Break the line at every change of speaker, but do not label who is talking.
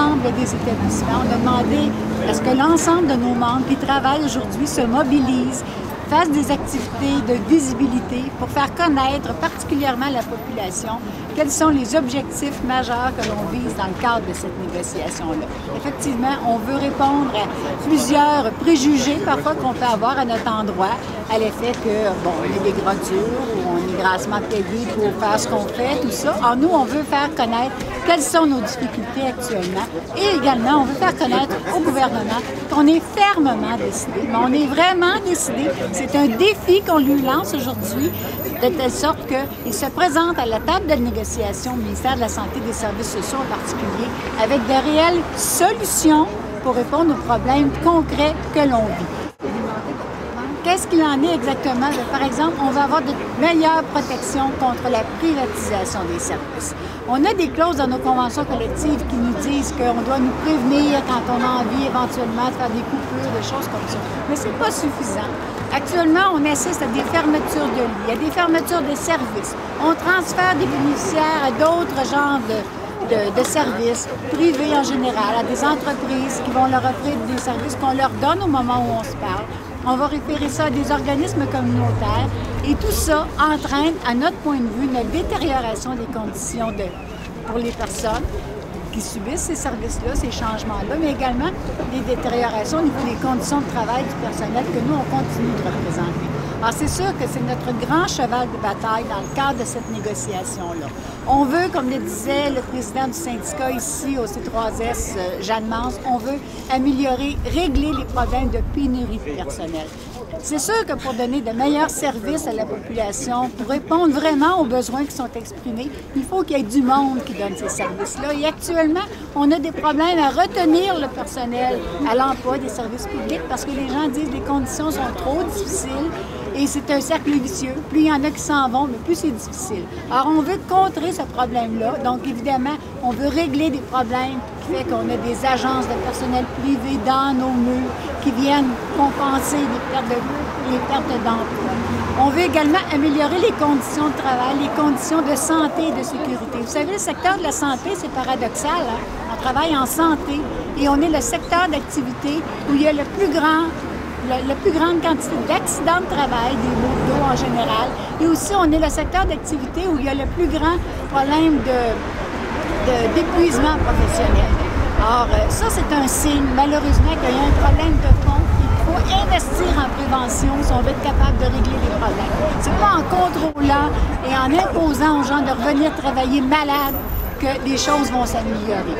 l'ensemble des établissements. On a demandé à ce que l'ensemble de nos membres qui travaillent aujourd'hui se mobilisent, fassent des activités de visibilité pour faire connaître particulièrement à la population quels sont les objectifs majeurs que l'on vise dans le cadre de cette négociation-là. Effectivement, on veut répondre à plusieurs préjugés parfois qu'on peut avoir à notre endroit, à l'effet que, bon, on est des gras durs ou on est grassement payé pour faire ce qu'on fait, tout ça. Alors nous, on veut faire connaître quelles sont nos difficultés actuellement et également, on veut faire connaître au gouvernement qu'on est fermement décidé. Mais on est vraiment décidé. C'est un défi qu'on lui lance aujourd'hui, de telle sorte qu'il se présente à la table de négociation au ministère de la Santé et des Services sociaux en particulier, avec de réelles solutions pour répondre aux problèmes concrets que l'on vit. Qu'est-ce qu'il en est exactement? Par exemple, on va avoir de meilleures protections contre la privatisation des services. On a des clauses dans nos conventions collectives qui nous disent qu'on doit nous prévenir quand on a envie éventuellement de faire des coupures, des choses comme ça. Mais ce n'est pas suffisant. Actuellement, on assiste à des fermetures de lits, à des fermetures de services. On transfère des bénéficiaires à d'autres genres de services, privés en général, à des entreprises qui vont leur offrir des services qu'on leur donne au moment où on se parle. On va référer ça à des organismes communautaires et tout ça entraîne, à notre point de vue, une détérioration des conditions pour les personnes qui subissent ces services-là, ces changements-là, mais également des détériorations au niveau des conditions de travail du personnel que nous, on continue de représenter. Alors, c'est sûr que c'est notre grand cheval de bataille dans le cadre de cette négociation-là. On veut, comme le disait le président du syndicat ici au C3S, Jeanne Mance, on veut améliorer, régler les problèmes de pénurie de personnel. C'est sûr que pour donner de meilleurs services à la population, pour répondre vraiment aux besoins qui sont exprimés, il faut qu'il y ait du monde qui donne ces services-là. Et actuellement, on a des problèmes à retenir le personnel à l'emploi des services publics parce que les gens disent que les conditions sont trop difficiles et c'est un cercle vicieux. Plus il y en a qui s'en vont, mais plus c'est difficile. Alors, on veut contrer ce problème-là. Donc, évidemment, on veut régler des problèmes qui fait qu'on a des agences de personnel privé dans nos murs qui viennent compenser les pertes d'emploi. On veut également améliorer les conditions de travail, les conditions de santé et de sécurité. Vous savez, le secteur de la santé, c'est paradoxal, hein? On travaille en santé et on est le secteur d'activité où il y a la plus grande quantité d'accidents de travail, des maux de dos en général. Et aussi, on est le secteur d'activité où il y a le plus grand problème d'épuisement professionnel. Or, ça, c'est un signe, malheureusement, qu'il y a un problème de fond. Il faut investir en prévention si on veut être capable de régler les problèmes. C'est pas en contrôlant et en imposant aux gens de revenir travailler malades que les choses vont s'améliorer.